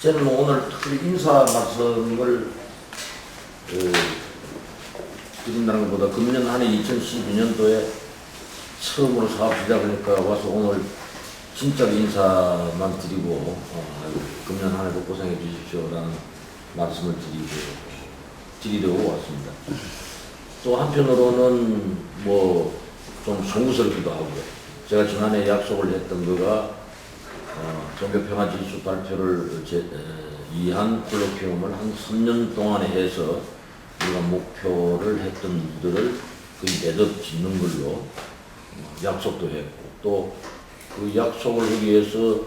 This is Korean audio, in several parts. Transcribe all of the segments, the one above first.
저는 오늘 특히 인사 말씀을 드린다는 것보다 금년 한 해 2012년도에 처음으로 사업 시작하니까 와서 오늘 진짜로 인사만 드리고 금년 한 해도 고생해 주십시오라는 말씀을 드리려고 왔습니다. 또 한편으로는 뭐 좀 송구스럽기도 하고요. 제가 지난해 약속을 했던 거가 종교평화지수 발표를 위한 콜로퀴움을 한 3년 동안에 해서 우리가 목표를 했던 일들을 거의 매듭 짓는 걸로 약속도 했고, 또 그 약속을 하기 위해서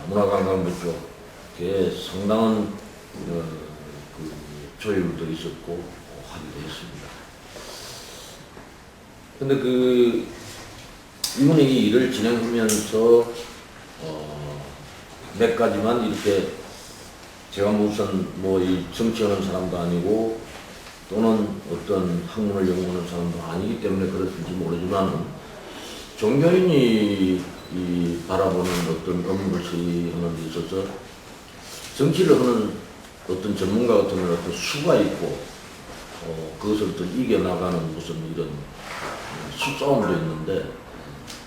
문화관광부 쪽에 상당한 그 조율도 있었고 하기도 했습니다. 근데 이분이 이 일을 진행하면서 몇 가지만 이렇게 제가 무슨 이 정치하는 사람도 아니고 또는 어떤 학문을 연구하는 사람도 아니기 때문에 그렇든지 모르지만 종교인이 바라보는 어떤 업무를 처리하는 데 있어서 정치를 하는 어떤 전문가 같은 어떤 수가 있고 그것을 또 이겨나가는 무슨 이런 수싸움도 있는데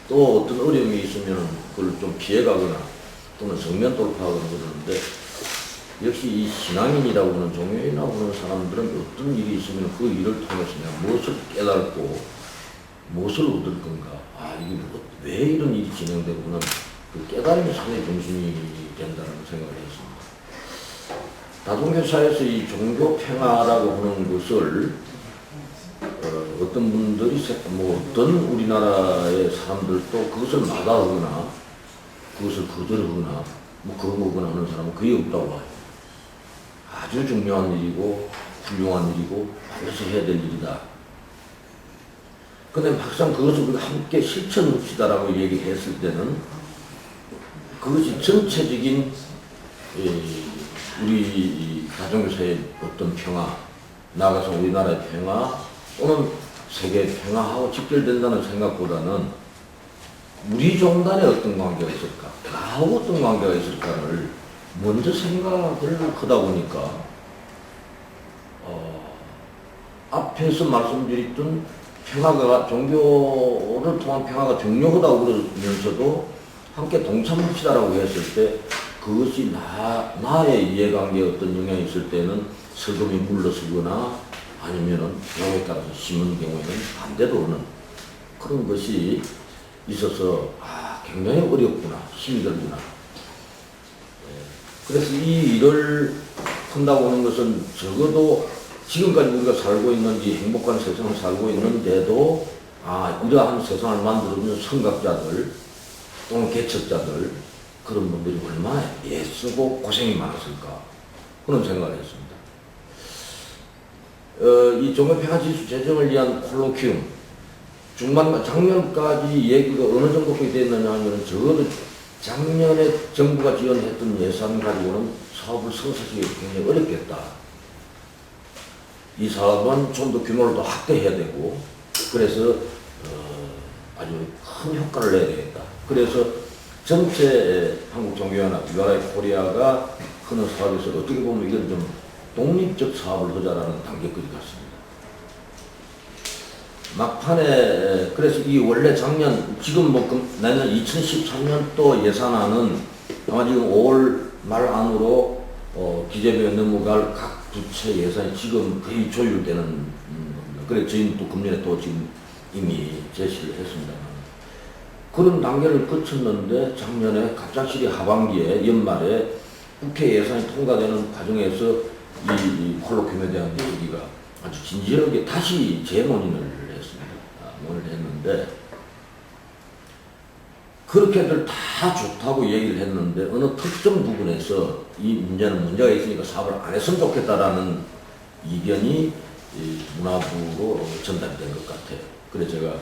또 어떤 어려움이 있으면 그걸 좀 피해가거나 또는 정면 돌파하거나 그러는데 역시 이 신앙인이라고 하는 종교인이라고 하는 사람들은 어떤 일이 있으면 그 일을 통해서 내가 무엇을 깨닫고 무엇을 얻을 건가, 이게 왜 이런 일이 진행되고 하는 그 깨달음이 상당히 중심이 된다는 생각을 했습니다. 다종교사에서 이 종교 평화라고 하는 것을 어떤 분들이 어떤 우리나라의 사람들도 그것을 마다하거나 그것을 거절하거나 거부하거나 하는 사람은 거의 없다고 봐요. 아주 중요한 일이고 훌륭한 일이고 반드시 해야 될 일이다. 근데 막상 그것을 우리가 함께 실천합시다라고 얘기했을 때는 그것이 전체적인 우리 다종교사의 어떤 평화, 나아가서 우리나라의 평화 또는 세계 평화하고 직결된다는 생각보다는 우리 종단에 어떤 관계가 있을까, 나하고 어떤 관계가 있을까를 먼저 생각을 하다 보니까 앞에서 말씀드렸던 평화가, 종교를 통한 평화가 중요하다고 그러면서도 함께 동참합시다라고 했을 때 그것이 나의 이해관계에 어떤 영향이 있을 때는 서금이 물러서거나 아니면은 경우에 따라서 심한 경우에는 반대로 하는 그런 것이 있어서 굉장히 어렵구나, 힘이 들구나. 그래서 이 일을 한다고 하는 것은 적어도 지금까지 우리가 살고 있는 이 행복한 세상을 살고 있는데도 이러한 세상을 만들어주는 선각자들 또는 개척자들 그런 분들이 얼마나 애쓰고 고생이 많았을까 그런 생각을 했습니다. 이 종교평화지수 제정을 위한 콜로퀴움 작년까지 얘기가 어느 정도까지 됐느냐 하면 적어도 작년에 정부가 지원했던 예산 가지고는 사업을 성사하기가 굉장히 어렵겠다. 이 사업은 좀 더 규모를 더 확대해야 되고 그래서 아주 큰 효과를 내야 되겠다. 그래서 전체 한국종교연합, 유아라이 코리아가 하는 사업에서 어떻게 보면 이건 좀 독립적 사업을 하자라는 단계까지 갔습니다. 막판에 그래서 이 원래 작년 지금 내년 2013년도 예산안은 아마 지금 5월 말 안으로 기재부에 넘어갈 각 부처 예산이 지금 거의 조율되는 그래 저희는 또 금년에 또 지금 이미 제시를 했습니다. 그런 단계를 거쳤는데 작년에 갑작스레 하반기에 연말에 국회 예산이 통과되는 과정에서 이 콜로퀴움에 대한 얘기가 아주 진지하게 다시 재논의를 했습니다. 논의를 했는데 그렇게들 다 좋다고 얘기를 했는데 어느 특정 부분에서 이 문제는 문제가 있으니까 사업을 안 했으면 좋겠다라는 이견이 문화부로 전달된 것 같아요. 그래서 제가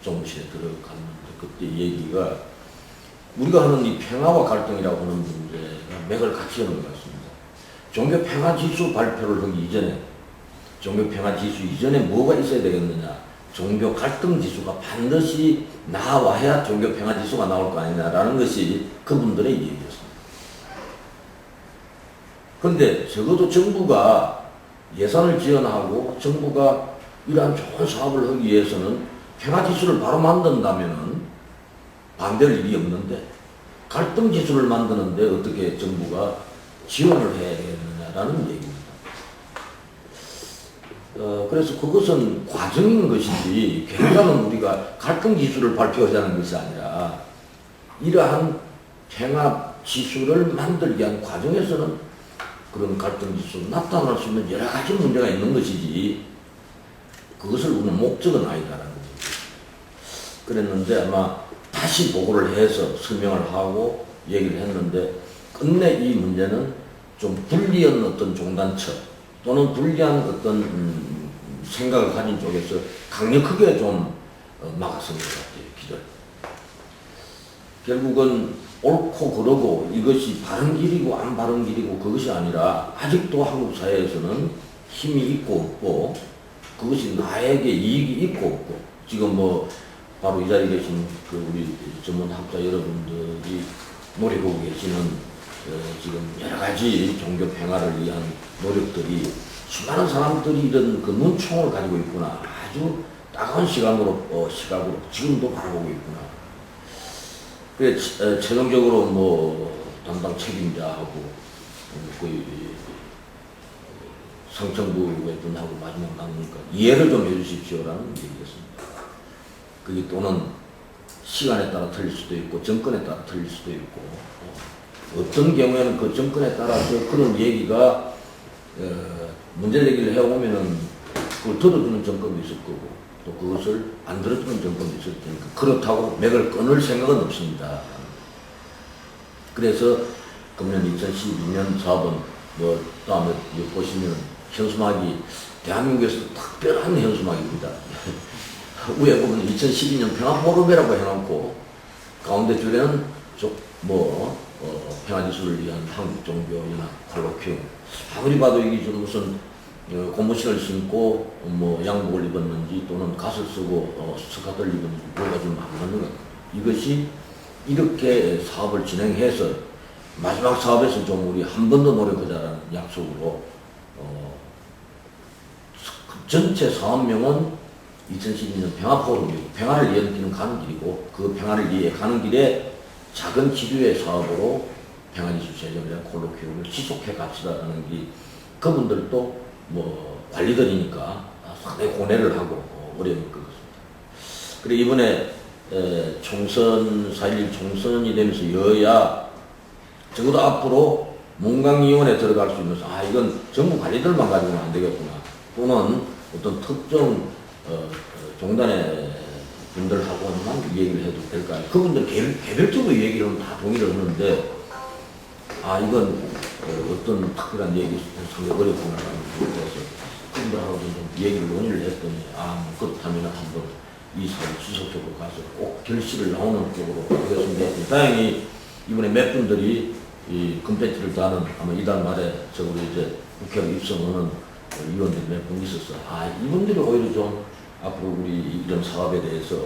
정무실에 들어갔는데 그때 얘기가 우리가 하는 이 평화와 갈등이라고 하는 문제가 맥을 같이 하는 것 같습니다. 종교평화지수 발표를 하기 이전에 종교평화지수 이전에 뭐가 있어야 되겠느냐, 종교 갈등 지수가 반드시 나와야 종교 평화 지수가 나올 거 아니냐라는 것이 그분들의 얘기예요. 그런데 적어도 정부가 예산을 지원하고 정부가 이러한 좋은 사업을 하기 위해서는 평화지수를 바로 만든다면은 반대할 일이 없는데 갈등지수를 만드는데 어떻게 정부가 지원을 해야 되느냐라는 얘기입니다. 그래서 그것은 과정인 것이지 결과는 우리가 갈등지수를 발표하자는 것이 아니라 이러한 평화지수를 만들기 위한 과정에서는 그런 갈등지수 나타날 수 있는 여러 가지 문제가 있는 것이지 그것을 우리는 목적은 아니다라는 거죠. 그랬는데 아마 다시 보고를 해서 설명을 하고 얘기를 했는데 끝내 이 문제는 좀 불리한 어떤 종단처 또는 불리한 어떤 생각을 가진 쪽에서 강력하게 좀 막아선 것 같아요. 길을. 결국은 옳고 그러고 이것이 바른 길이고 안 바른 길이고 그것이 아니라 아직도 한국 사회에서는 힘이 있고 없고 그것이 나에게 이익이 있고 없고 지금 뭐 바로 이 자리에 계신 그 우리 전문학자 여러분들이 노력하고 계시는 지금 여러 가지 종교 평화를 위한 노력들이 수많은 사람들이 이런 그 눈총을 가지고 있구나. 아주 따가운 시각으로 지금도 바라보고 있구나. 그래, 최종적으로 뭐 담당 책임자하고 그 성천부의 분하고 마지막 나누니까 이해를 좀 해주십시오라는 얘기였습니다. 그게 또는 시간에 따라 틀릴 수도 있고 정권에 따라 틀릴 수도 있고 어떤 경우에는 그 정권에 따라서 그런 얘기가 문제 제기를 해오면은 그걸 들어주는 정권도 있을 거고 또 그것을 안 들어주는 정권도 있을 테니까 그렇다고 맥을 끊을 생각은 없습니다. 그래서 금년 2012년 사업은 뭐 다음에 보시면 현수막이 대한민국에서 특별한 현수막입니다. 위에 보면 2012년 평화포럼이라고 해놓고 가운데 줄에는 평화지수를 위한 한국종교연합 콜로퀴움 아무리 봐도 이게 좀 무슨 고무신을 신고 뭐 양복을 입었는지 또는 갓을 쓰고 스카트를 입었는지 뭐가 좀 안 맞는 것 같아요. 이것이 이렇게 사업을 진행해서 마지막 사업에서 좀 우리 한 번 더 노력하자라는 약속으로 전체 사업명은 2012년 평화포럼이고 평화를 이어지는 가는 길이고 그 평화를 위해 가는 길에 작은 기류의 사업으로 평화지수 제정이나 콜로퀴움을 지속해 갑시다라는 게 그분들도 뭐 관리들이니까 상당히 고뇌를 하고 어려움이 끄겠습니다. 그리고 이번에 총선 4.11 총선이 되면서 여야 적어도 앞으로 문광위원회에 들어갈 수 있는 이건 정부 관리들만 가지고는 안 되겠구나 또는 어떤 특정 종단의 분들하고만 얘기를 해도 될까요? 그분들 개별적으로 얘기를 하면 다 동의를 하는데 이건 어떤 특별한 얘기 상당히 어렵구나라는 생각에서 그분들하고 좀 얘기를 논의를 했더니 그렇다면 한번 이 사업을 지속적으로 가서 꼭 결실을 나오는 쪽으로 하겠습니다. 다행히 이번에 몇 분들이 이 금배지를 다는 아마 이달 말에 적어도 이제 국회로 입성하는 위원들이 몇 분 있었어. 이분들이 오히려 좀 앞으로 우리 이런 사업에 대해서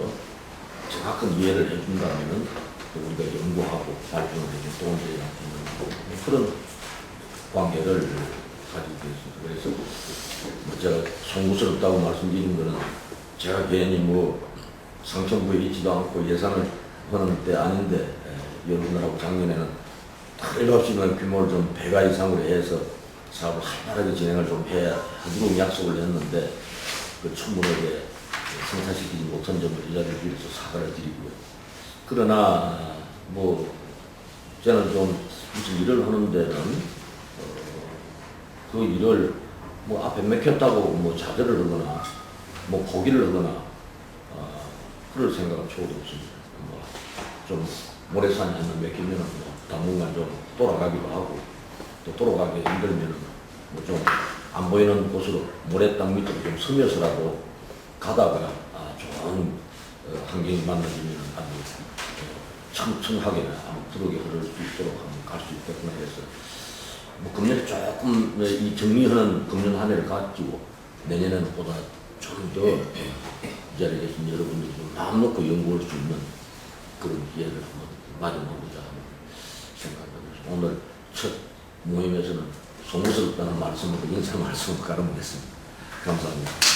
정확한 이해를 해준다면은 우리가 연구하고 발전을 해준 도움이 되는 그런 관계를 가지고 있습니다. 그래서 제가 송구스럽다고 말씀드린 거는 제가 괜히 상천부에 있지도 않고 예산을 하는 때 아닌데 여러분들하고 작년에는 틀릴 수 있는 규모를 좀 배가 이상으로 해서 사업을 활발하게 진행을 좀 해야 하도록 약속을 했는데 충분하게 성사시키지 못한 점을 이 자리를 빌어서 사과를 드리고요. 그러나 저는 좀 무슨 일을 하는 데는 그 일을 앞에 맥혔다고 좌절을 하거나 포기를 하거나 그럴 생각은 초도 없습니다. 좀 모래산이 하나 맥히면 당분간 좀 돌아가기도 하고 또 돌아가기 힘들면 좀 안 보이는 곳으로 모래땅 밑으로 좀 스며서라도 가다가 좋은 환경이 만나지면 아주 청청하게 부드럽게 흐를 수 있도록 갈 수 있겠구나 해서 금년에 조금 이 정리하는 금년 한 해를 가지고 내년에는 보다 좀 더 이 자리에 계신 여러분들이 좀 마음 놓고 연구할 수 있는 그런 기회를 한번 마련하고자 하는 생각을 합니다. 오늘 첫 모임에서는 영광스럽다는 말씀으로 인사 말씀을 깔아보겠습니다. 감사합니다.